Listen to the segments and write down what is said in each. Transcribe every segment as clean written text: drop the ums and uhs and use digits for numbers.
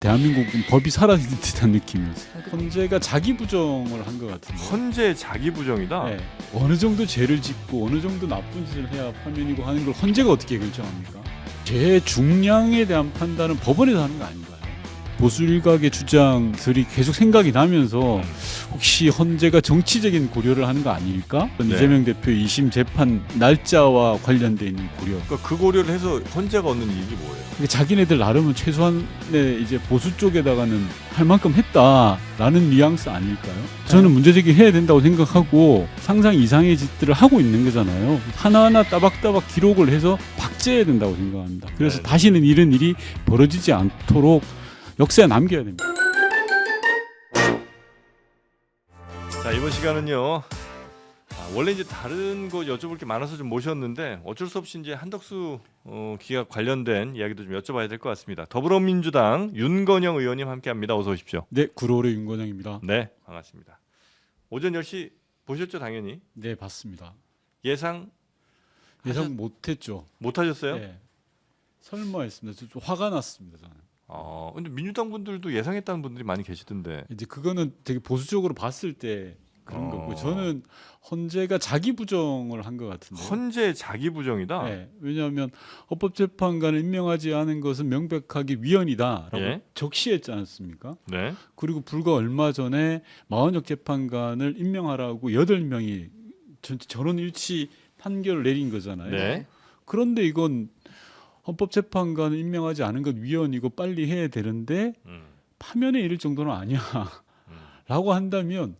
대한민국은 법이 사라진 듯한 느낌이었어요. 헌재가 자기 부정을 한 것 같은데. 헌재 자기 부정이다. 네. 어느 정도 죄를 짓고 어느 정도 나쁜 짓을 해야 파면이고 하는 걸 헌재가 어떻게 결정합니까? 죄의 중량에 대한 판단은 법원에서 하는 거 아닌가요? 보수 일각의 주장들이 계속 생각이 나면서 혹시 헌재가 정치적인 고려를 하는 거 아닐까? 네. 이재명 대표 2심 재판 날짜와 관련돼 있는 고려. 그러니까 그 고려를 해서 헌재가 얻는 이익이 뭐예요? 그러니까 자기네들 나름은 최소한의 이제 보수 쪽에다가는 할 만큼 했다라는 뉘앙스 아닐까요? 저는 문제 제기해야 된다고 생각하고 상상 이상의 짓들을 하고 있는 거잖아요. 하나하나 따박따박 기록을 해서 박제해야 된다고 생각합니다. 그래서 네. 다시는 이런 일이 벌어지지 않도록 역사에 남겨야 됩니다. 자, 이번 시간은요. 원래 이제 다른 거 여쭤볼 게 많아서 좀 모셨는데 어쩔 수 없이 이제 한덕수 기각 관련된 이야기도 좀 여쭤봐야 될 것 같습니다. 더불어민주당 윤건영 의원님 함께합니다. 어서 오십시오. 네, 구로울의 윤건영입니다. 네, 반갑습니다. 오전 10시 보셨죠, 당연히? 네, 봤습니다. 예상 못했죠. 못하셨어요? 네. 설마 했습니다. 좀 화가 났습니다. 저는. 근데 민주당 분들도 예상했다는 분들이 많이 계시던데. 이제 그거는 되게 보수적으로 봤을 때 그런 거고, 저는 헌재가 자기 부정을 한 것 같은데. 헌재 자기 부정이다. 네, 왜냐하면 헌법재판관을 임명하지 않은 것은 명백하게 위헌이다라고 예. 적시했지 않습니까? 네. 그리고 불과 얼마 전에 마원혁 재판관을 임명하라고 8명이 전원 일치 판결을 내린 거잖아요. 네. 그런데 이건 헌법재판관을 임명하지 않은 것 위헌이고 빨리 해야 되는데 파면에 이를 정도는 아니야라고 한다면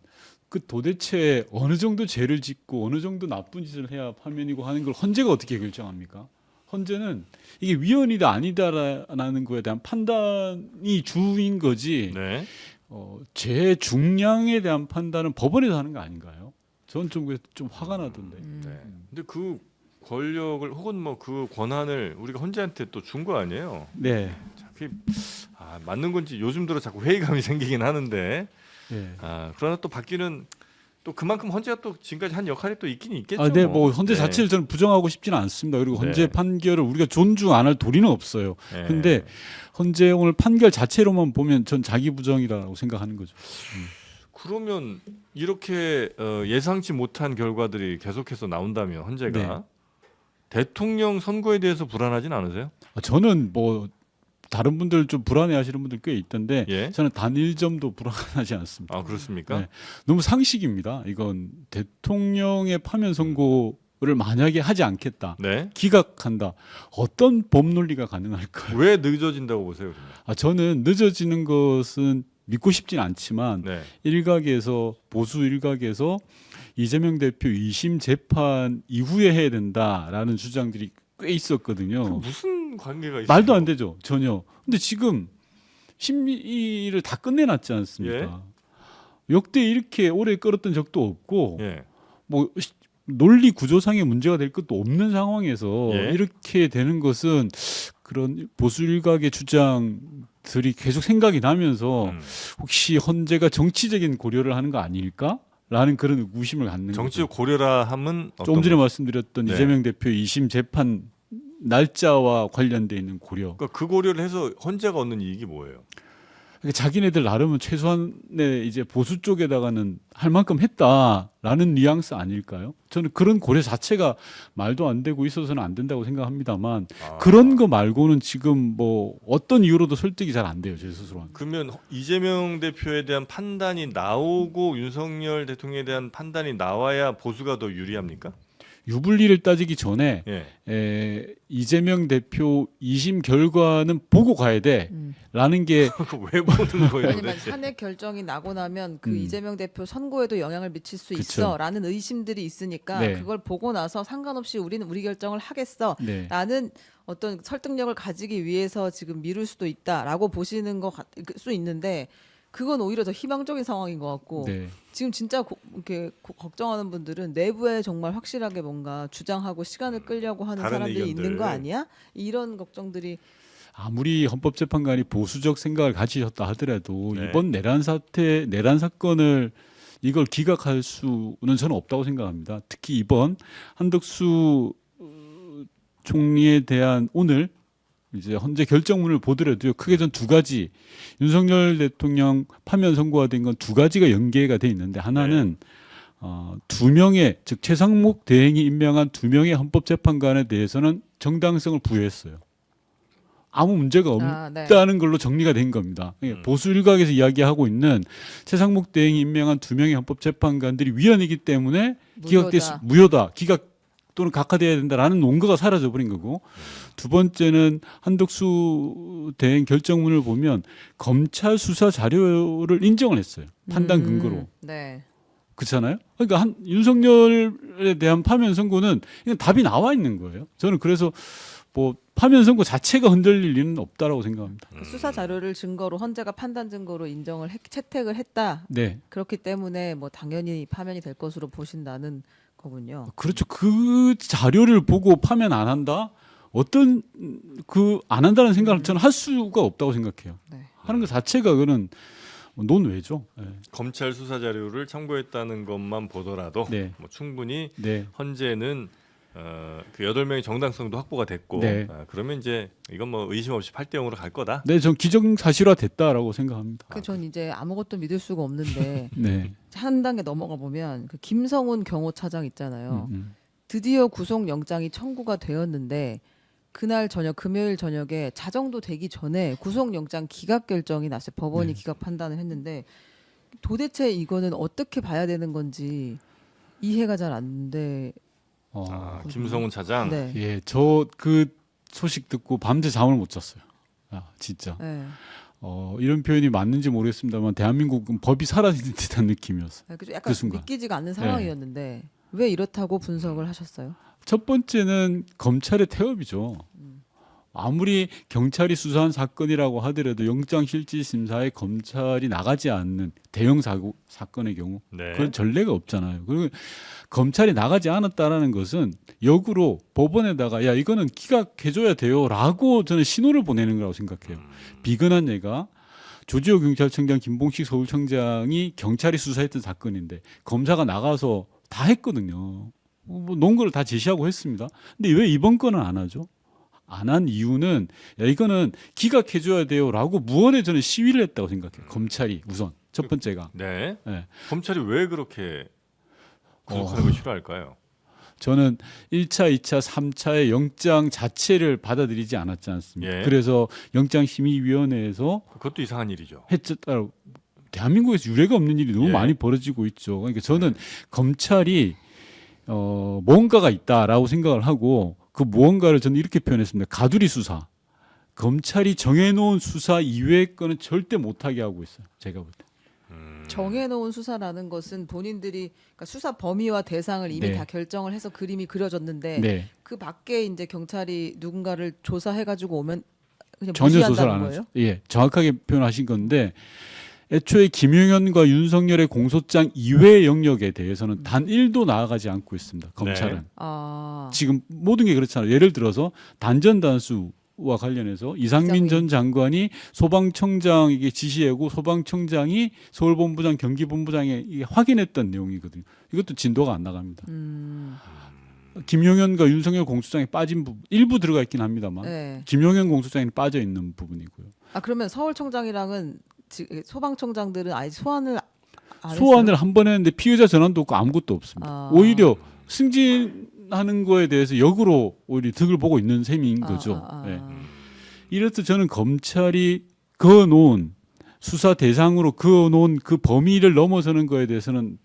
그 도대체 어느 정도 죄를 짓고 어느 정도 나쁜 짓을 해야 파면이고 하는 걸 헌재가 어떻게 결정합니까? 헌재는 이게 위헌이다 아니다라는 거에 대한 판단이 주인 거지. 네. 죄 중량에 대한 판단은 법원에서 하는 거 아닌가요? 저는 좀 화가 나던데. 네. 근데 그 권력을 혹은 뭐 그 권한을 우리가 헌재한테 또 준 거 아니에요? 네. 자, 그게 맞는 건지 요즘 들어 자꾸 회의감이 생기긴 하는데. 네. 그러나 또 바뀌는 또 그만큼 헌재가 또 지금까지 한 역할이 또 있긴 있겠죠. 네, 뭐 헌재 네. 자체를 저는 부정하고 싶지는 않습니다. 그리고 헌재 네. 판결을 우리가 존중 안 할 도리는 없어요. 네. 근데 헌재 오늘 판결 자체로만 보면 전 자기 부정이라고 생각하는 거죠. 그러면 이렇게 예상치 못한 결과들이 계속해서 나온다면 헌재가 네. 대통령 선거에 대해서 불안하진 않으세요? 저는 뭐 다른 분들 좀 불안해하시는 분들 꽤 있던데 예. 저는 단 1점도 불안하지 않습니다. 그렇습니까? 네. 너무 상식입니다. 이건 대통령의 파면 선고를 만약에 하지 않겠다. 네. 기각한다. 어떤 법 논리가 가능할까요? 왜 늦어진다고 보세요, 그러면? 저는 늦어지는 것은 믿고 싶진 않지만 네. 일각에서 보수 일각에서 이재명 대표 2심 재판 이후에 해야 된다라는 주장들이 꽤 있었거든요. 무슨 관계가 있어요? 말도 안 되죠, 전혀. 근데 지금 심의를 다 끝내놨지 않습니까? 역대 이렇게 오래 끌었던 적도 없고 예. 뭐 논리 구조상의 문제가 될 것도 없는 상황에서 예. 이렇게 되는 것은 그런 보수 일각의 주장들이 계속 생각이 나면서 혹시 헌재가 정치적인 고려를 하는 거 아닐까라는 그런 의구심을 갖는 정치적 거죠. 고려라 함은 어떤 조금 전에 말씀드렸던 네. 이재명 대표 2심 재판 날짜와 관련돼 있는 고려. 그러니까 그 고려를 해서 헌재가 얻는 이익이 뭐예요? 그러니까 자기네들 나름은 최소한의 이제 보수 쪽에다가는 할 만큼 했다라는 뉘앙스 아닐까요? 저는 그런 고려 자체가 말도 안 되고 있어서는 안 된다고 생각합니다만 그런 거 말고는 지금 뭐 어떤 이유로도 설득이 잘 안 돼요, 제 스스로는. 그러면 이재명 대표에 대한 판단이 나오고 윤석열 대통령에 대한 판단이 나와야 보수가 더 유리합니까? 유불리를 따지기 전에 예. 이재명 대표 2심 결과는 보고 가야 돼라는 게 왜 보는 거예요? 왜냐면 도대체? 탄핵 결정이 나고 나면 그 이재명 대표 선고에도 영향을 미칠 수 그쵸. 있어라는 의심들이 있으니까 네. 그걸 보고 나서 상관없이 우리는 우리 결정을 하겠어. 네. 라는 어떤 설득력을 가지기 위해서 지금 미룰 수도 있다라고 보시는 수 있는데 그건 오히려 더 희망적인 상황인 것 같고 네. 지금 진짜 이렇게 걱정하는 분들은 내부에 정말 확실하게 뭔가 주장하고 시간을 끌려고 하는 다른 사람들이 의견들. 있는 거 아니야? 이런 걱정들이 아무리 헌법재판관이 보수적 생각을 가지셨다 하더라도 네. 이번 내란 사건을 이걸 기각할 수는 저는 없다고 생각합니다. 특히 이번 한덕수 총리에 대한 오늘 이제 현재 결정문을 보더라도요. 크게 전 두 가지 윤석열 대통령 파면 선고가 된 건 두 가지가 연계가 돼 있는데 하나는 두 명의 즉 최상목 대행이 임명한 두 명의 헌법재판관에 대해서는 정당성을 부여했어요. 아무 문제가 네. 없다는 걸로 정리가 된 겁니다. 보수 일각에서 이야기하고 있는 최상목 대행이 임명한 두 명의 헌법재판관들이 위헌이기 때문에 무효다. 기각 또는 각하돼야 된다라는 논거가 사라져버린 거고 두 번째는 한덕수 대행 결정문을 보면 검찰 수사 자료를 인정을 했어요. 판단 근거로. 네. 그렇잖아요. 그러니까 윤석열에 대한 파면 선고는 이건 답이 나와 있는 거예요. 저는 그래서 뭐 파면 선고 자체가 흔들릴 일은 없다라고 생각합니다. 수사 자료를 증거로 헌재가 판단 증거로 인정을 채택을 했다. 네. 그렇기 때문에 뭐 당연히 파면이 될 것으로 보신다는 거군요. 그렇죠. 그 자료를 보고 파면 안 한다? 어떤 안 한다는 생각을 저는 할 수가 없다고 생각해요. 네. 하는 것 자체가 그는 논외죠. 네. 검찰 수사 자료를 참고했다는 것만 보더라도 네. 뭐 충분히 네. 헌재는 그 8명의 정당성도 확보가 됐고 네. 그러면 이제 이건 뭐 의심 없이 8대 0으로 갈 거다. 네, 전 기정사실화 됐다라고 생각합니다. 전 이제 아무것도 믿을 수가 없는데 네. 한 단계 넘어가 보면 그 김성훈 경호차장 있잖아요. 음. 드디어 구속영장이 청구가 되었는데 그날 저녁 금요일 저녁에 자정도 되기 전에 구속영장 기각 결정이 났어요. 법원이 네. 기각 판단을 했는데 도대체 이거는 어떻게 봐야 되는 건지 이해가 잘 안 돼. 김성훈 차장. 네. 예, 저 그 소식 듣고 밤새 잠을 못 잤어요. 진짜. 네. 이런 표현이 맞는지 모르겠습니다만 대한민국은 법이 사라진 듯한 느낌이었어요. 약간 그 순간. 믿기지가 않는 상황이었는데 왜 이렇다고 분석을 하셨어요? 첫 번째는 검찰의 태업이죠. 아무리 경찰이 수사한 사건이라고 하더라도 영장실질심사에 검찰이 나가지 않는 대형 사건의 경우 네. 그런 전례가 없잖아요. 그리고 검찰이 나가지 않았다라는 것은 역으로 법원에다가 야 이거는 기각해줘야 돼요라고 저는 신호를 보내는 거라고 생각해요. 비근한 예가 조지호 경찰청장, 김봉식 서울청장이 경찰이 수사했던 사건인데 검사가 나가서 다 했거든요. 뭐 논거를 다 제시하고 했습니다. 근데 왜 이번 건은 안 하죠? 안 한 이유는 야 이거는 기각해줘야 돼요라고 무언에 저는 시위를 했다고 생각해요. 검찰이 우선 첫 번째가. 네. 네. 검찰이 왜 그렇게 구속하는 걸 싫어할까요? 저는 1차, 2차, 3차의 영장 자체를 받아들이지 않았지 않습니까? 예. 그래서 영장심의위원회에서 그것도 이상한 일이죠. 했었다고 대한민국에서 유례가 없는 일이 너무 예. 많이 벌어지고 있죠. 그러니까 저는 검찰이 뭔가가 있다라고 생각을 하고 그 무언가를 저는 이렇게 표현했습니다. 가두리 수사. 검찰이 정해놓은 수사 이외의 거는 절대 못하게 하고 있어요. 제가 볼 때. 정해놓은 수사라는 것은 본인들이 그러니까 수사 범위와 대상을 이미 네. 다 결정을 해서 그림이 그려졌는데 네. 그 밖에 이제 경찰이 누군가를 조사해가지고 오면 그냥 전혀 무시한다는 조사를 안 거예요? 하죠. 예, 정확하게 표현하신 건데 애초에 김용현과 윤석열의 공소장 이외의 영역에 대해서는 단 1도 나아가지 않고 있습니다. 검찰은. 네. 지금 모든 게 그렇잖아요. 예를 들어서 단전단수와 관련해서 이상민 전 장관이 소방청장에게 지시하고 소방청장이 서울본부장, 경기본부장에 이게 확인했던 내용이거든요. 이것도 진도가 안 나갑니다. 김용현과 윤석열 공소장에 빠진 부분 일부 들어가 있긴 합니다만 네. 김용현 공소장에 빠져 있는 부분이고요. 그러면 서울청장이랑은 소방청장들은 아예 소환을 안 소환을 했어요? 한 번 했는데 피의자 전환도 없고 아무것도 없습니다. 오히려 승진하는 거에 대해서 역으로 오히려 득을 보고 있는 셈인 거죠. 네. 이래서 저는 검찰이 그어놓은 수사 대상으로 그어놓은 그 범위를 넘어서는 거에 대해서는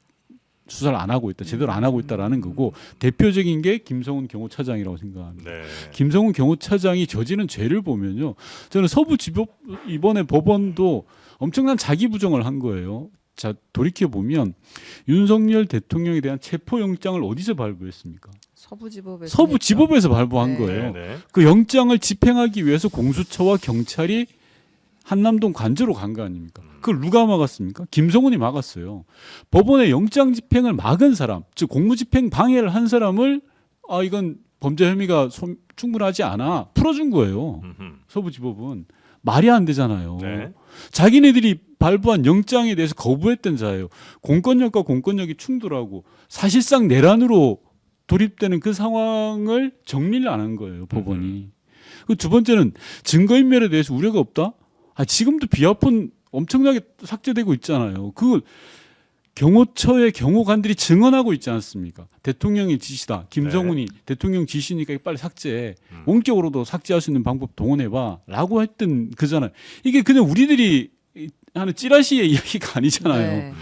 수사를 안 하고 있다, 제대로 안 하고 있다라는 거고 대표적인 게 김성훈 경호차장이라고 생각합니다. 네. 김성훈 경호차장이 저지른 죄를 보면요, 저는 서부지법 이번에 법원도 엄청난 자기 부정을 한 거예요. 자, 돌이켜 보면 윤석열 대통령에 대한 체포영장을 어디서 발부했습니까? 서부지법에서 발부한 네. 거예요. 네. 그 영장을 집행하기 위해서 공수처와 경찰이 한남동 관저로 간 거 아닙니까? 그걸 누가 막았습니까? 김성훈이 막았어요. 법원의 영장 집행을 막은 사람, 즉 공무집행 방해를 한 사람을 이건 범죄 혐의가 충분하지 않아 풀어준 거예요. 서부지법은 말이 안 되잖아요. 네. 자기네들이 발부한 영장에 대해서 거부했던 자예요. 공권력과 공권력이 충돌하고 사실상 내란으로 돌입되는 그 상황을 정리를 안 한 거예요. 법원이. 그 두 번째는 증거인멸에 대해서 우려가 없다? 지금도 비아폰 엄청나게 삭제되고 있잖아요. 그걸 경호처의 경호관들이 증언하고 있지 않습니까? 대통령의 지시다. 김성훈이 대통령 지시니까 빨리 삭제해. 원격으로도 삭제할 수 있는 방법 동원해봐. 라고 했던 그잖아요. 이게 그냥 우리들이 하는 찌라시의 이야기가 아니잖아요. 네.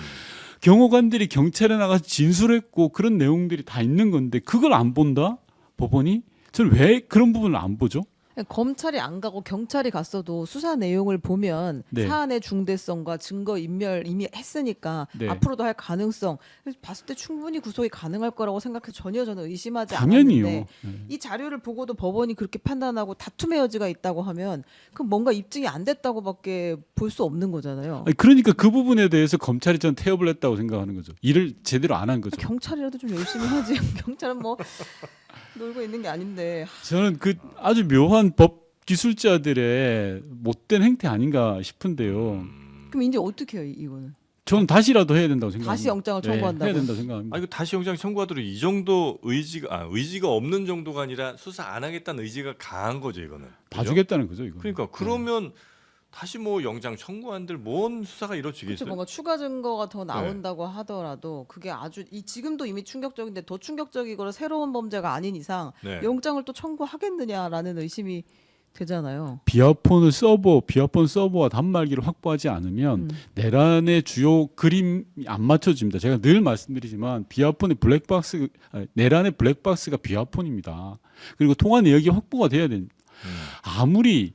경호관들이 경찰에 나가서 진술했고 그런 내용들이 다 있는 건데 그걸 안 본다? 법원이? 저는 왜 그런 부분을 안 보죠? 검찰이 안 가고 경찰이 갔어도 수사 내용을 보면 네. 사안의 중대성과 증거 인멸 이미 했으니까 네. 앞으로도 할 가능성 그래서 봤을 때 충분히 구속이 가능할 거라고 생각해서 전혀 저는 의심하지 당연히요. 않았는데 이 자료를 보고도 법원이 그렇게 판단하고 다툼의 여지가 있다고 하면 그럼 뭔가 입증이 안 됐다고밖에 볼 수 없는 거잖아요. 아니, 그러니까 그 부분에 대해서 검찰이 전 태업을 했다고 생각하는 거죠. 일을 제대로 안 한 거죠. 경찰이라도 좀 열심히 하지. 경찰은 뭐 놀고 있는 게 아닌데. 저는 그 아주 묘한 법 기술자들의 못된 행태 아닌가 싶은데요. 그럼 이제 어떻게 해요, 이거는? 저는 다시라도 해야 된다고 생각합니다. 다시 영장을 청구한다고? 해야 된다고 생각합니다. 이거 다시 영장 청구하도록 이 정도 의지가 없는 정도가 아니라 수사 안 하겠다는 의지가 강한 거죠, 이거는. 봐주겠다는 거죠, 이거. 그러니까 그러면 다시 뭐 영장 청구한들 뭔 수사가 그렇죠. 이루어지겠어요? 뭔가 추가 증거가 더 나온다고 하더라도 그게 아주 지금도 이미 충격적인데 더 충격적이거나 새로운 범죄가 아닌 이상 네. 영장을 또 청구하겠느냐라는 의심이 되잖아요. 비아폰 서버와 단말기를 확보하지 않으면 내란의 주요 그림이 안 맞춰집니다. 제가 늘 말씀드리지만 내란의 블랙박스가 비아폰입니다. 그리고 통화 내역이 확보가 돼야 됩니다. 아무리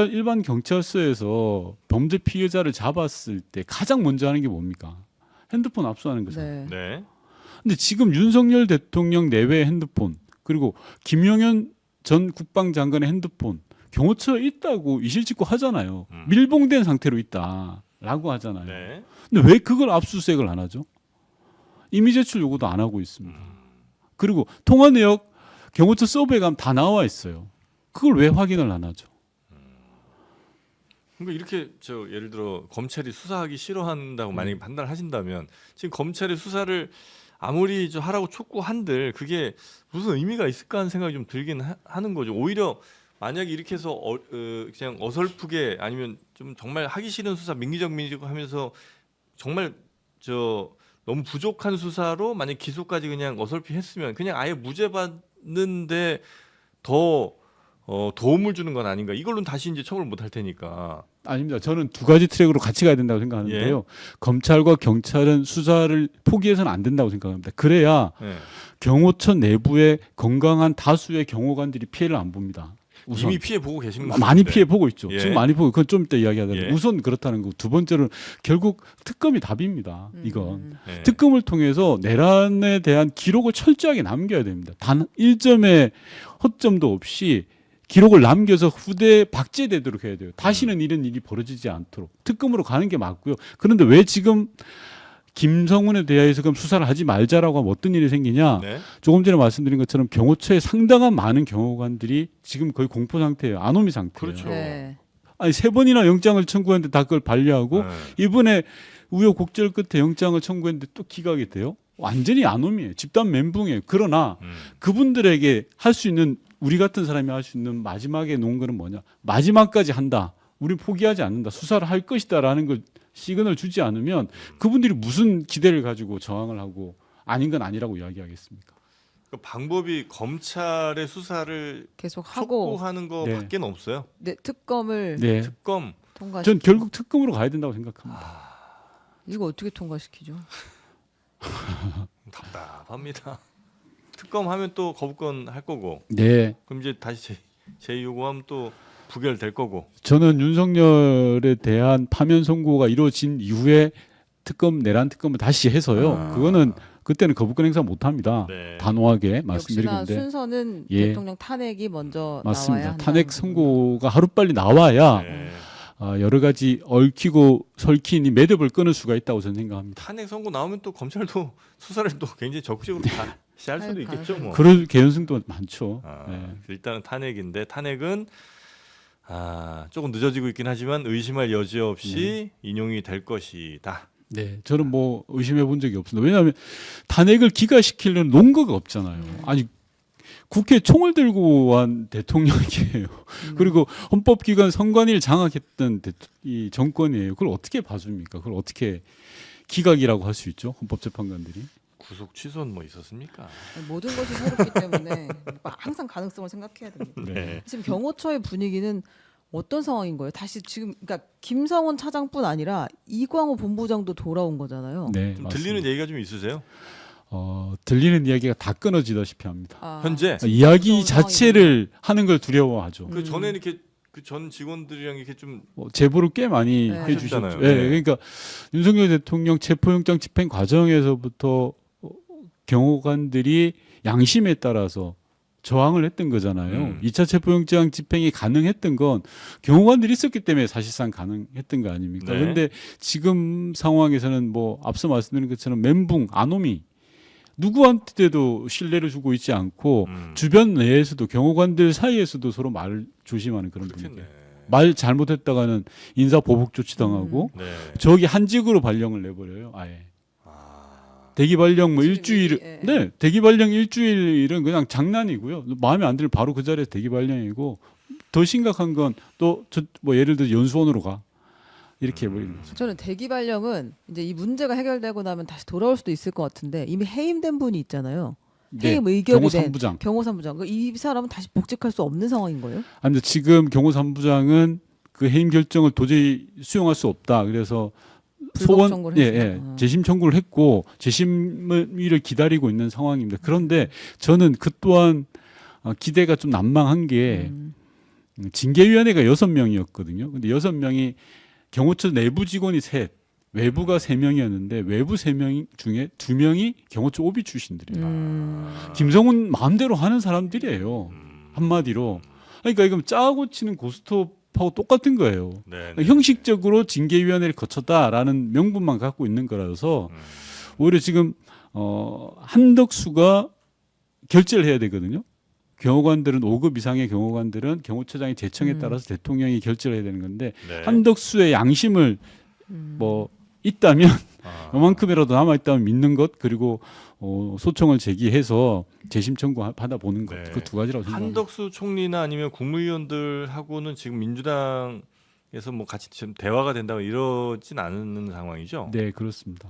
일반 경찰서에서 범죄 피해자를 잡았을 때 가장 먼저 하는 게 뭡니까? 핸드폰 압수하는 거죠. 네. 네. 근데 지금 윤석열 대통령 내외의 핸드폰 그리고 김용현 전 국방장관의 핸드폰 경호처에 있다고 이실직고 하잖아요. 밀봉된 상태로 있다라고 하잖아요. 네. 근데 왜 그걸 압수수색을 안 하죠? 이미 제출 요구도 안 하고 있습니다. 그리고 통화 내역 경호처 서버에 가면 다 나와 있어요. 그걸 왜 확인을 안 하죠? 그러니까 이렇게 예를 들어 검찰이 수사하기 싫어한다고 만약에 판단을 하신다면 지금 검찰이 수사를 아무리 하라고 촉구한들 그게 무슨 의미가 있을까 하는 생각이 좀 들긴 하는 거죠. 오히려 만약에 이렇게 해서 그냥 어설프게 아니면 좀 정말 하기 싫은 수사 민기적 하면서 정말 너무 부족한 수사로 만약 기소까지 그냥 어설피 했으면 그냥 아예 무죄 받는데 더 도움을 주는 건 아닌가. 이걸로는 다시 이제 처벌 못 할 테니까. 아닙니다. 저는 두 가지 트랙으로 같이 가야 된다고 생각하는데요. 검찰과 경찰은 수사를 포기해서는 안 된다고 생각합니다. 그래야 경호처 내부의 건강한 다수의 경호관들이 피해를 안 봅니다. 우선. 이미 피해 보고 계시는 거죠. 많이 피해 보고 있죠. 예. 지금 많이 보고 그건 좀 이따 이야기하자면 예. 우선 그렇다는 거. 두 번째로는 결국 특검이 답입니다. 이건. 네. 특검을 통해서 내란에 대한 기록을 철저하게 남겨야 됩니다. 단 1점의 허점도 없이 기록을 남겨서 후대에 박제되도록 해야 돼요. 다시는 이런 일이 벌어지지 않도록 특검으로 가는 게 맞고요. 그런데 왜 지금 김성훈에 대해서 그럼 수사를 하지 말자라고 하면 어떤 일이 생기냐? 네. 조금 조금 전에 말씀드린 것처럼 경호처에 상당한 많은 경호관들이 지금 거의 공포 상태예요. 아노미 상태예요. 그렇죠. 네. 아니 3번이나 영장을 청구했는데 다 그걸 반려하고 네. 이번에 우여곡절 끝에 영장을 청구했는데 또 기각이 돼요. 완전히 아놈이에요. 집단 멘붕이에요. 그러나 그분들에게 할 수 있는 우리 같은 사람이 할 수 있는 마지막에 놓은 거는 뭐냐? 마지막까지 한다. 우리는 포기하지 않는다. 수사를 할 것이다라는 걸 시그널을 주지 않으면 그분들이 무슨 기대를 가지고 저항을 하고 아닌 건 아니라고 이야기하겠습니까? 그 방법이 검찰의 수사를 계속 하고 촉구하는 거밖에 없어요. 네, 특검을 네. 특검. 통과시키고 전 결국 특검으로 가야 된다고 생각합니다. 이거 어떻게 통과시키죠? 답답합니다. 특검 하면 또 거부권 할 거고. 네. 그럼 이제 다시 재요구하면 또 부결될 거고. 저는 윤석열에 대한 파면 선고가 이루어진 이후에 내란 특검을 다시 해서요. 그거는 그때는 거부권 행사 못 합니다. 네. 단호하게 역시나 말씀드리는데 순서는 예. 대통령 탄핵이 먼저 나와야 맞습니다. 한다는 탄핵 거군요. 선고가 하루빨리 나와야 네. 여러 가지 얽히고 설킨 이 매듭을 끊을 수가 있다고 저는 생각합니다. 탄핵 선고 나오면 또 검찰도 수사를 또 굉장히 적극적으로 다시 할 수도 있겠죠. 뭐. 그럴 개연성도 많죠. 네. 일단은 탄핵인데 탄핵은 조금 늦어지고 있긴 하지만 의심할 여지 없이 인용이 될 것이다. 네, 저는 뭐 의심해 본 적이 없습니다. 왜냐하면 탄핵을 기각시키려는 논거가 없잖아요. 아니 국회 총을 들고 한 대통령이에요. 그리고 헌법기관 선관위를 장악했던 이 정권이에요. 그걸 어떻게 봐줍니까? 그걸 어떻게 기각이라고 할 수 있죠? 헌법재판관들이. 구속 취소는 뭐 있었습니까? 모든 것이 새롭기 때문에 항상 가능성을 생각해야 됩니다. 네. 지금 경호처의 분위기는 어떤 상황인 거예요? 다시 지금 그러니까 김성원 차장뿐 아니라 이광호 본부장도 돌아온 거잖아요. 네, 좀 맞습니다. 들리는 얘기가 좀 있으세요? 들리는 이야기가 다 끊어지다시피 합니다. 아, 현재 이야기 무서운 자체를 하는 걸 두려워하죠. 그 전에 이렇게 그 전 직원들이랑 이렇게 좀 제보를 꽤 많이 네. 해주셨죠. 하셨잖아요. 예, 네. 그러니까 윤석열 대통령 체포영장 집행 과정에서부터 경호관들이 양심에 따라서 저항을 했던 거잖아요. 2차 체포영장 집행이 가능했던 건 경호관들이 있었기 때문에 사실상 가능했던 거 아닙니까? 네. 그런데 지금 상황에서는 뭐 앞서 말씀드린 것처럼 멘붕, 아노미 누구한테도 신뢰를 주고 있지 않고 주변 내에서도 경호관들 사이에서도 서로 말을 조심하는 그런 분위기. 그렇겠네. 말 잘못했다가는 인사 보복 조치 당하고 네. 저기 한직으로 발령을 내버려요. 아예. 아, 대기 발령 뭐 지금 일주일, 예. 네, 대기 발령 일주일은 그냥 장난이고요. 마음에 안 들면 바로 그 자리에서 대기 발령이고 더 심각한 건 또 뭐 예를 들어 연수원으로 가 이렇게 해버리는 거죠. 저는 대기 발령은 이제 이 문제가 해결되고 나면 다시 돌아올 수도 있을 것 같은데 이미 해임된 분이 있잖아요. 해임 의결이 경호 된 3부장. 경호 3부장. 이 사람은 다시 복직할 수 없는 상황인 거예요? 아니, 근데 지금 경호 3부장은 그 해임 결정을 도저히 수용할 수 없다. 그래서 불법 청구를 했어요. 재심 청구를 했고 재심을 기다리고 있는 상황입니다. 그런데 저는 그 또한 기대가 좀 난망한 게 징계위원회가 6명이었거든요. 근데 6명이 경호처 내부 직원이 셋, 외부가 3명이었는데 외부 3명 중에 2명이 경호처 오비 출신들이에요. 김성훈 마음대로 하는 사람들이에요. 한마디로. 그러니까 이건 짜고 치는 고스톱하고 똑같은 거예요. 네. 그러니까 형식적으로 징계위원회를 거쳤다라는 명분만 갖고 있는 거라서 오히려 지금 한덕수가 결재를 해야 되거든요. 경호관들은 5급 이상의 경호관들은 경호처장의 제청에 따라서 대통령이 결재를 해야 되는 건데 네. 한덕수의 양심을 뭐 있다면 요만큼이라도 남아 있다면 믿는 것 그리고 소청을 제기해서 재심 청구 받아보는 것 네. 그 두 가지라고 생각합니다. 한덕수 총리나 아니면 국무위원들하고는 지금 민주당에서 뭐 같이 좀 대화가 된다고 이러진 않는 상황이죠. 네, 그렇습니다.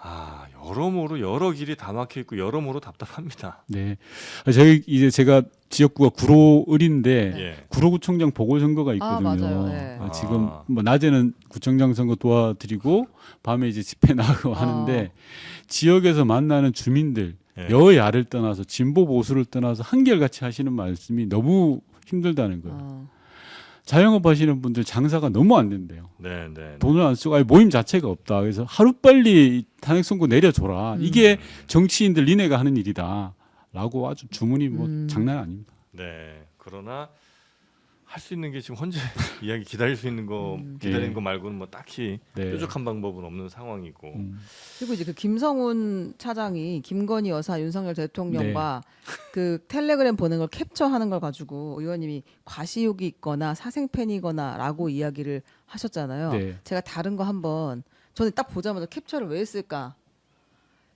아, 여러모로 여러 길이 다 막혀 있고 여러모로 답답합니다. 네, 저희 이제 제가 지역구가 구로을인데 예. 구로구청장 보궐선거가 있거든요. 맞아요. 네. 지금 뭐 낮에는 구청장 선거 도와드리고 밤에 이제 집회 나가고 하는데 지역에서 만나는 주민들 예. 여야를 떠나서 진보 보수를 떠나서 한결같이 하시는 말씀이 너무 힘들다는 거예요. 자영업 하시는 분들 장사가 너무 안 된대요. 네, 네. 돈을 안 쓰고 아예 모임 자체가 없다. 그래서 하루빨리 탄핵 선고 내려줘라. 이게 정치인들 니네가 하는 일이다라고 아주 주문이 뭐 장난 아닙니다. 네. 그러나 할 수 있는 게 지금 현재 이야기 기다릴 수 있는 거 기다리는 네. 거 말고는 뭐 딱히 네. 뾰족한 방법은 없는 상황이고. 그리고 이제 그 김성훈 차장이 김건희 여사 윤석열 대통령과 그 텔레그램 보낸 걸 캡처하는 걸 가지고 의원님이 과시욕이 있거나 사생팬이거나라고 이야기를 하셨잖아요. 네. 제가 다른 거 한번 저는 딱 보자마자 캡처를 왜 했을까?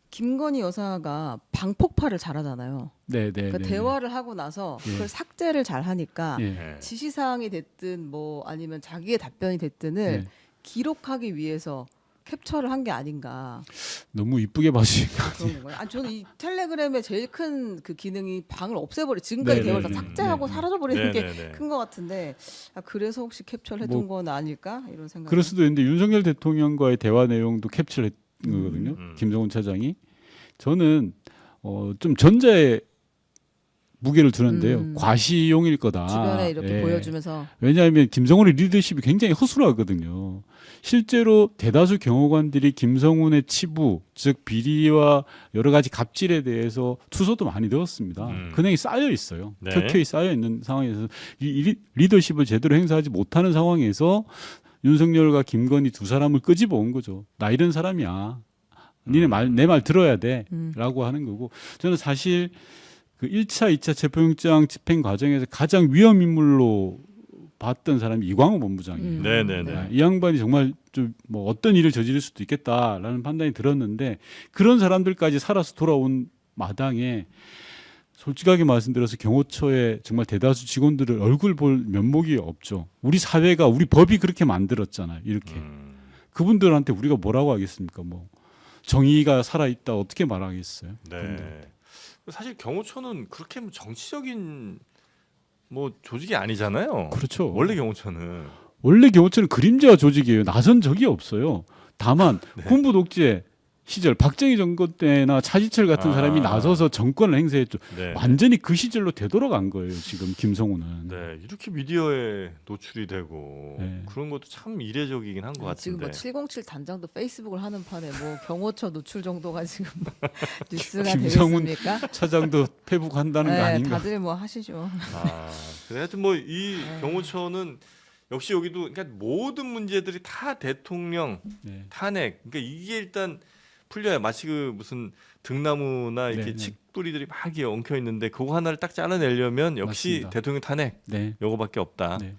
김건희 여사가 방폭파를 잘하잖아요. 네, 네, 그러니까 네. 대화를 하고 나서 예. 그걸 삭제를 잘 하니까 예. 네. 지시사항이 됐든 뭐 아니면 자기의 답변이 됐든을 네. 기록하기 위해서 캡처를 한 게 아닌가 너무 이쁘게 봐주니까. 그런 건가요? 아니 저는 이 텔레그램의 제일 큰 그 기능이 방을 없애버려 지금까지 네, 대화를 네, 다 네, 삭제하고 네. 사라져버리는 네, 게 네, 네. 큰 것 같은데 그래서 혹시 캡처를 해둔 뭐, 건 아닐까 이런 생각. 그럴 수도 있는데 윤석열 대통령과의 대화 내용도 캡처를 했던 거거든요. 김성훈 차장이. 저는 좀 전자에 무게를 두는데요. 과시용일 거다. 주변에 이렇게 예. 보여주면서 왜냐하면 김성훈의 리더십이 굉장히 허술하거든요. 실제로 대다수 경호관들이 김성훈의 치부, 즉 비리와 여러 가지 갑질에 대해서 투서도 많이 넣었습니다. 근행이 쌓여 있어요. 네. 켜켜이 쌓여 있는 상황에서 이 리더십을 제대로 행사하지 못하는 상황에서 윤석열과 김건희 두 사람을 끄집어 온 거죠. 나 이런 사람이야. 니네 내 말 들어야 돼라고 하는 거고 저는 사실 그 1차, 2차 체포영장 집행 과정에서 가장 위험 인물로 봤던 사람이 이광호 본부장이에요. 네, 네, 네. 이 양반이 정말 좀 뭐 어떤 일을 저지를 수도 있겠다라는 판단이 들었는데 그런 사람들까지 살아서 돌아온 마당에 솔직하게 말씀드려서 경호처의 정말 대다수 직원들을 얼굴 볼 면목이 없죠. 우리 사회가 우리 법이 그렇게 만들었잖아요. 이렇게 그분들한테 우리가 뭐라고 하겠습니까? 뭐 정의가 살아 있다 어떻게 말하겠어요? 네. 사실 경호처는 그렇게 뭐 정치적인 뭐 조직이 아니잖아요. 그렇죠. 원래 경호처는 원래 경호처는 그림자 조직이에요. 나선 적이 없어요. 다만 네. 군부 독재 시절 박정희 정권 때나 차지철 같은 사람이 나서서 정권을 행사했죠. 네. 완전히 그 시절로 되돌아간 거예요. 지금 김성훈은. 네, 이렇게 미디어에 노출이 되고 네. 그런 것도 참 이례적이긴 한 것 지금 같은데. 뭐 707 단장도 페이스북을 하는 판에 뭐 경호처 노출 정도가 지금 뉴스가 김성훈 되겠습니까? 차장도 페북한다는 거 네, 아닌가? 다들 뭐 하시죠. 그래 하여튼 뭐 이 경호처는 역시 여기도 그러니까 모든 문제들이 다 대통령 네. 탄핵. 그러니까 이게 일단 풀려야 마치 그 무슨 등나무나 이렇게 네, 네. 칡뿌리들이 막 이렇게 엉켜 있는데 그거 하나를 딱 잘라내려면 역시 맞습니다. 대통령 탄핵 네. 요거밖에 없다. 네.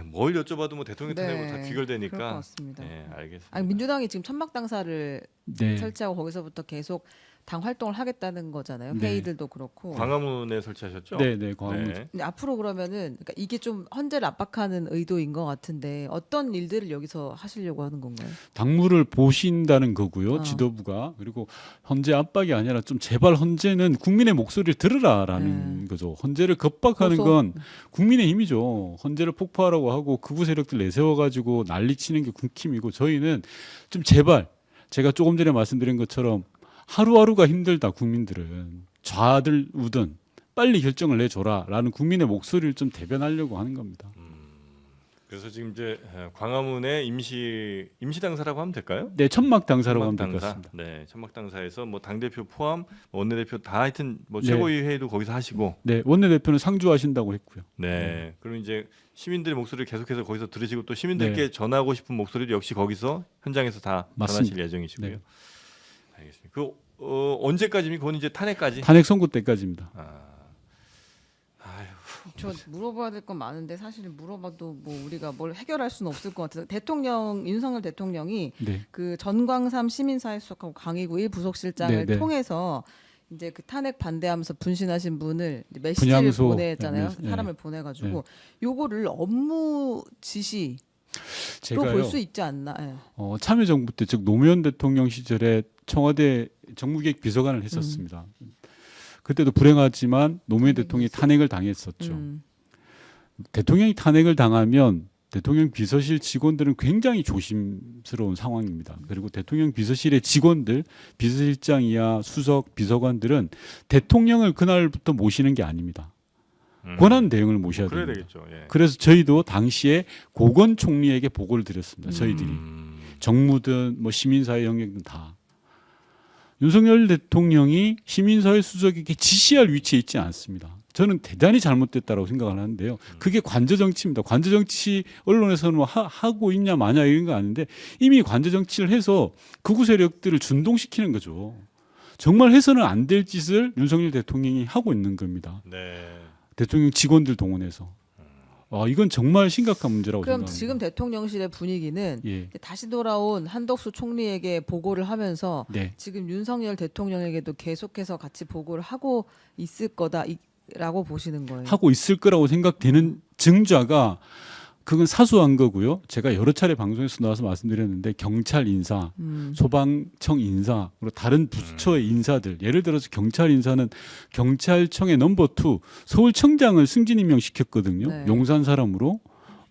뭘 여쭤봐도 뭐 대통령 탄핵으로 다 그럴 것 귀결되니까. 같습니다. 네, 알겠습니다. 아니, 민주당이 지금 천막 당사를 네. 설치하고 거기서부터 계속 당 활동을 하겠다는 거잖아요. 네. 회의들도 그렇고. 광화문에 설치하셨죠? 네, 네, 광화문. 네. 근데 앞으로 그러면은 그러니까 이게 좀 헌재를 압박하는 의도인 것 같은데 어떤 일들을 여기서 하시려고 하는 건가요? 당무를 보신다는 거고요. 어. 지도부가. 그리고 헌재 압박이 아니라 좀 제발 헌재는 국민의 목소리를 들으라라는 거죠. 헌재를 겁박하는 고소. 건 국민의 힘이죠. 헌재를 폭파하라고 하고 극우 세력들 내세워 가지고 난리치는 게 국힘이고 저희는 좀 제발 제가 조금 전에 말씀드린 것처럼 하루하루가 힘들다 국민들은 좌들 우든 빨리 결정을 내줘라라는 국민의 목소리를 좀 대변하려고 하는 겁니다. 그래서 지금 이제 광화문에 임시 당사라고 하면 될까요? 네, 천막 당사라고 하면 될 것 천막 같습니다. 네, 천막 당사에서 뭐 당 대표 포함 뭐 원내대표 다 하여튼 뭐 네. 최고위 회의도 거기서 하시고. 네, 원내대표는 상주하신다고 했고요. 네. 그리고 이제 시민들의 목소리를 계속해서 거기서 들으시고 또 시민들께 전하고 싶은 목소리도 역시 거기서 현장에서 다 맞습니다. 전하실 예정이시고요. 네. 알겠습니다. 그 언제까지입니까? 그건 이제 탄핵까지. 탄핵 선고 때까지입니다. 저 물어봐야 될 건 많은데 사실 물어봐도 뭐 우리가 뭘 해결할 수는 없을 것 같아서 대통령 윤석열 대통령이 네. 그 전광삼 시민사회 수석하고 강의구 1 부속실장을 네, 네. 통해서 이제 그 탄핵 반대하면서 분신하신 분을 이제 메시지를 분향소. 보냈잖아요. 네, 네. 사람을 보내가지고 요거를 업무 지시로 제가요. 볼 수 있지 않나? 예. 참여정부 때 즉 노무현 대통령 시절에 청와대 정무기획 비서관을 했었습니다. 그때도 불행하지만 노무현 대통령이 탄핵을 당했었죠. 대통령이 탄핵을 당하면 대통령 비서실 직원들은 굉장히 조심스러운 상황입니다. 그리고 대통령 비서실의 직원들, 비서실장이야 수석, 비서관들은 대통령을 그날부터 모시는 게 아닙니다. 권한 대행을 모셔야 그래야 됩니다. 되겠죠. 예. 그래서 저희도 당시에 고건 총리에게 보고를 드렸습니다. 저희들이 정무든 뭐 시민사회 영역든 다. 윤석열 대통령이 시민사회 수석에게 지시할 위치에 있지 않습니다. 저는 대단히 잘못됐다고 생각을 하는데요. 그게 관저정치입니다. 관저정치 언론에서는 뭐 하고 있냐 마냐 이런 거 아닌데 이미 관저정치를 해서 극우 세력들을 준동시키는 거죠. 정말 해서는 안 될 짓을 윤석열 대통령이 하고 있는 겁니다. 네. 대통령 직원들 동원해서. 이건 정말 심각한 문제라고 그럼 생각합니다. 지금 대통령실의 분위기는 예. 다시 돌아온 한덕수 총리에게 보고를 하면서 네. 지금 윤석열 대통령에게도 계속해서 같이 보고를 하고 있을 거다라고 보시는 거예요. 하고 있을 거라고 생각되는 증자가 그건 사소한 거고요. 제가 여러 차례 방송에서 나와서 말씀드렸는데 경찰 인사, 소방청 인사, 그리고 다른 부처의 인사들, 예를 들어서 경찰 인사는 경찰청의 넘버 2 서울청장을 승진 임명시켰거든요. 네. 용산 사람으로.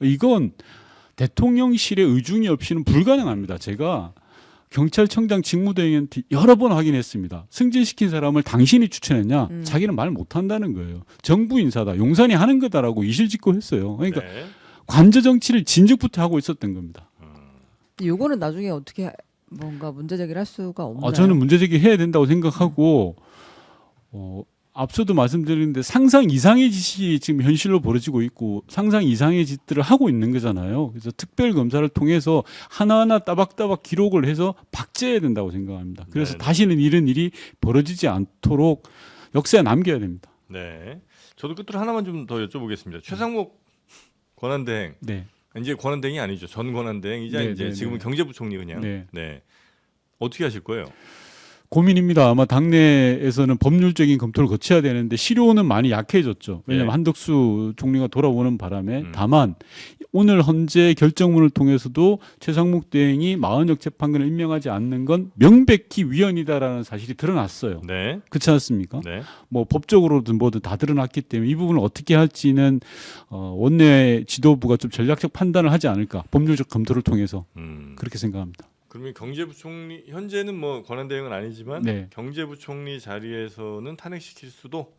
이건 대통령실의 의중이 없이는 불가능합니다. 제가 경찰청장 직무대행한테 여러 번 확인했습니다. 승진시킨 사람을 당신이 추천했냐? 자기는 말 못한다는 거예요. 정부 인사다. 용산이 하는 거다라고 이실직고했어요. 그러니까 네. 관저 정치를 진즉부터 하고 있었던 겁니다. 요거는 나중에 어떻게 뭔가 문제 제기를 할 수가 없나요? 저는 문제 제기해야 된다고 생각하고 앞서도 말씀드렸는데 상상 이상의 짓이 지금 현실로 벌어지고 있고 상상 이상의 짓들을 하고 있는 거잖아요. 그래서 특별 검사를 통해서 하나하나 따박따박 기록을 해서 박제해야 된다고 생각합니다. 그래서 네네. 다시는 이런 일이 벌어지지 않도록 역사에 남겨야 됩니다. 네. 저도 끝으로 하나만 좀 더 여쭤보겠습니다. 최상목 권한대행. 네. 이제 권한대행이 아니죠. 전 권한대행이자 네, 이제 네, 지금은 네. 경제부총리 그냥. 네. 네. 어떻게 하실 거예요? 고민입니다. 아마 당내에서는 법률적인 검토를 거쳐야 되는데 실효는 많이 약해졌죠. 왜냐하면 예. 한덕수 총리가 돌아오는 바람에 음. 다만 오늘 헌재 결정문을 통해서도 최상목 대행이 마흔역 재판관을 임명하지 않는 건 명백히 위헌이다라는 사실이 드러났어요. 네. 그렇지 않습니까? 네. 뭐 법적으로든 뭐든 다 드러났기 때문에 이 부분을 어떻게 할지는 원내 지도부가 좀 전략적 판단을 하지 않을까. 법률적 검토를 통해서 그렇게 생각합니다. 그러면 경제부총리 현재는 뭐 권한 대행은 아니지만 네. 경제부총리 자리에서는 탄핵시킬 수도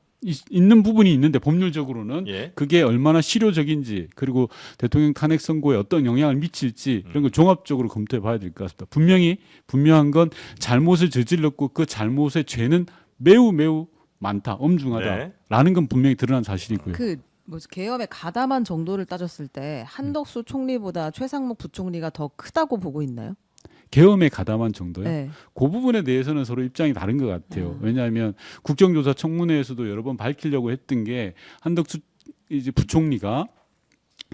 있는 부분이 있는데 법률적으로는 예. 그게 얼마나 실효적인지 그리고 대통령 탄핵 선고에 어떤 영향을 미칠지 이런 걸 종합적으로 검토해 봐야 될 것 같습니다. 분명한 건 잘못을 저질렀고 그 잘못의 죄는 매우 많다, 엄중하다라는 건 분명히 드러난 사실이고요. 뭐 계엄의 가담한 정도를 따졌을 때 한덕수 총리보다 최상목 부총리가 더 크다고 보고 있나요? 계엄에 가담한 정도요. 네. 그 부분에 대해서는 서로 입장이 다른 것 같아요. 왜냐하면 국정조사 청문회에서도 여러 번 밝히려고 했던 게 한덕수 이제 부총리가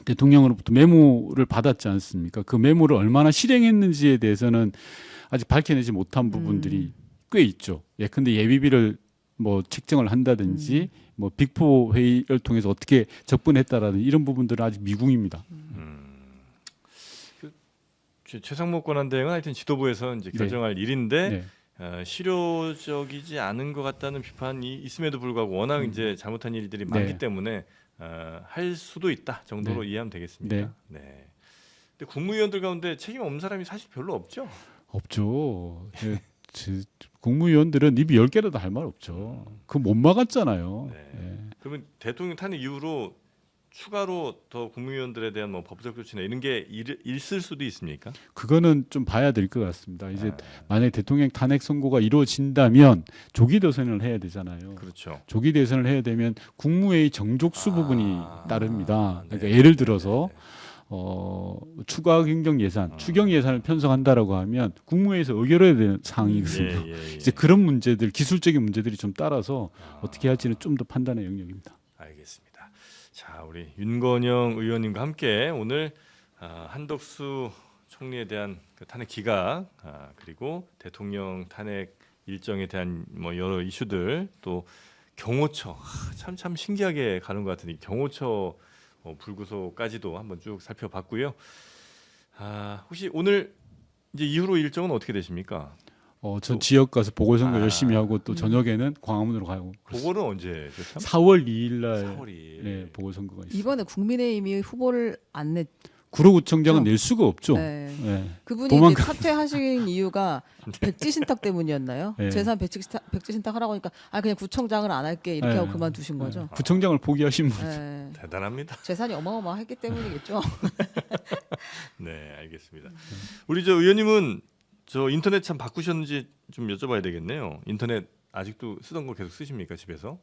대통령으로부터 메모를 받았지 않습니까? 그 메모를 얼마나 실행했는지에 대해서는 아직 밝혀내지 못한 부분들이 꽤 있죠. 예컨대 예비비를 뭐 책정을 한다든지 뭐 빅4 회의를 통해서 어떻게 접근했다라든 이런 부분들은 아직 미궁입니다. 최상목 권한 대행은 하여튼 지도부에서 이제 결정할 일인데 네. 실효적이지 않은 것 같다는 비판이 있음에도 불구하고 워낙 이제 잘못한 일들이 많기 네. 때문에 할 수도 있다 정도로 네. 이해하면 되겠습니다. 네. 네. 근데 국무위원들 가운데 책임 없는 사람이 사실 별로 없죠. 없죠. 국무위원들은 입이 10개라도 할 말 없죠. 그거 못 막았잖아요. 네. 네. 그러면 대통령 탄핵 이후로 추가로 더 국무위원들에 대한 뭐 법적 조치나 이런 게 있을 수도 있습니까? 그거는 좀 봐야 될 것 같습니다. 이제 아, 만약에 대통령 탄핵 선고가 이루어진다면 조기 대선을 해야 되잖아요. 그렇죠. 조기 대선을 해야 되면 국무회의 정족수 부분이 따릅니다. 그러니까 네. 예를 들어서 네. 추가 경정 예산, 추경 예산을 편성한다라고 하면 국무회의에서 의결해야 되는 사항이거든요. 예. 이제 그런 문제들, 기술적인 문제들이 좀 따라서 어떻게 할지는 좀 더 판단의 영역입니다. 알겠습니다. 자, 우리 윤건영 의원님과 함께 오늘 한덕수 총리에 대한 그 탄핵 기각 그리고 대통령 탄핵 일정에 대한 뭐 여러 이슈들 또 경호처 참 신기하게 가는 것 같으니 경호처 불구속까지도 한번 쭉 살펴봤고요. 혹시 오늘 이제 이후로 일정은 어떻게 되십니까? 전 지역 가서 보궐선거 아. 열심히 하고 또 저녁에는 광화문으로 가고. 보궐은 언제? 죠 4월 2일 날 4월 2일. 네, 보궐선거가 있어요. 이번에 국민의힘이 후보를 안 냈죠. 구로구청장은 낼 수가 없죠. 네. 네. 그분이 도망가- 이제 사퇴하신 이유가 백지 신탁 때문이었나요? 네. 재산 백지 신탁하라고 하니까 그냥 구청장을 안 할게 이렇게 네. 하고 그만두신 거죠. 구청장을 포기하신 분. 네. 대단합니다. 재산이 어마어마했기 때문이겠죠. 네, 알겠습니다. 우리 저 의원님은 저 인터넷 참 바꾸셨는지 좀 여쭤봐야 되겠네요. 인터넷 아직도 쓰던 거 계속 쓰십니까 집에서?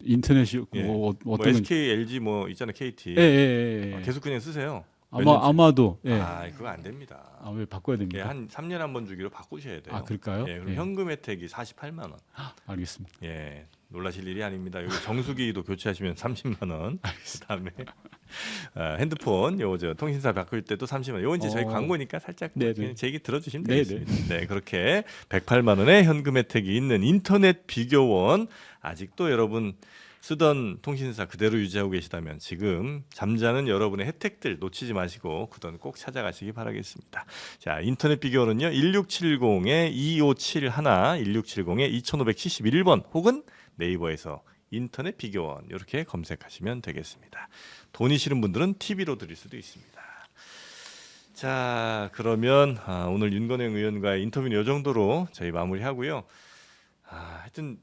인터넷이 예. 뭐 뭐 어떤 건지. SK, LG 뭐 있잖아요 KT. 예. 계속 그냥 쓰세요. 아마도 예. 그거 안 됩니다. 왜 바꿔야 예, 됩니까? 한 3년 한 번 주기로 바꾸셔야 돼요. 그럴까요? 예, 그럼 예. 현금 혜택이 48만 원. 알겠습니다. 예, 놀라실 일이 아닙니다. 여기 정수기도 교체하시면 30만 원. 그다음에 핸드폰 저 통신사 바꿀 때도 30만 원. 요건 이제 저희 광고니까 살짝 네네. 그냥 제 얘기 들어주시면 네네. 되겠습니다. 네, 그렇게 108만 원의 현금 혜택이 있는 인터넷 비교원 아직도 여러분 쓰던 통신사 그대로 유지하고 계시다면 지금 잠자는 여러분의 혜택들 놓치지 마시고 그 돈 꼭 찾아가시기 바라겠습니다. 자, 인터넷 비교원은요 1670-2571, 1670-2571번 혹은 네이버에서 인터넷 비교원 이렇게 검색하시면 되겠습니다. 돈이 싫은 분들은 TV로 드릴 수도 있습니다. 자, 그러면 오늘 윤건영 의원과의 인터뷰는 이 정도로 저희 마무리하고요. 하여튼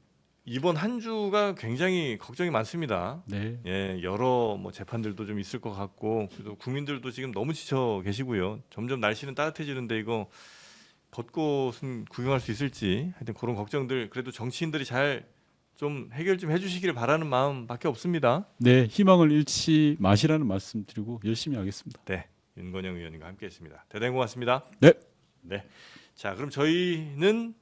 이번 한 주가 굉장히 걱정이 많습니다. 네. 예, 여러 뭐 재판들도 좀 있을 것 같고 그래도 국민들도 지금 너무 지쳐 계시고요. 점점 날씨는 따뜻해지는데 이거 벚꽃은 구경할 수 있을지 하여튼 그런 걱정들 그래도 정치인들이 잘 좀 해결 좀 해주시기를 바라는 마음밖에 없습니다. 네, 희망을 잃지 마시라는 말씀 드리고 열심히 하겠습니다. 네, 윤건영 의원님과 함께했습니다. 대단히 고맙습니다. 네. 네. 자, 그럼 저희는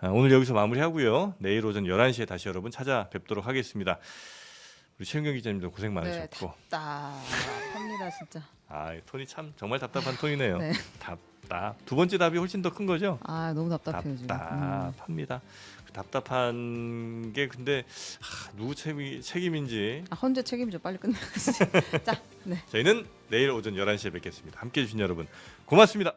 오늘 여기서 마무리하고요. 내일 오전 11시에 다시 여러분 찾아뵙도록 하겠습니다. 우리 최은경 기자님도 고생 많으셨고. 네, 답답. 답답합니다 진짜. 톤이 참 정말 답답한 톤이네요. 네. 답답. 두 번째 답이 훨씬 더 큰 거죠? 너무 답답해요 지금. 답답합니다. 그 답답한 게 근데 누구 책임인지 헌재 책임져 빨리 끝내야지. 자, 네. 저희는 내일 오전 11시에 뵙겠습니다. 함께해 주신 여러분 고맙습니다.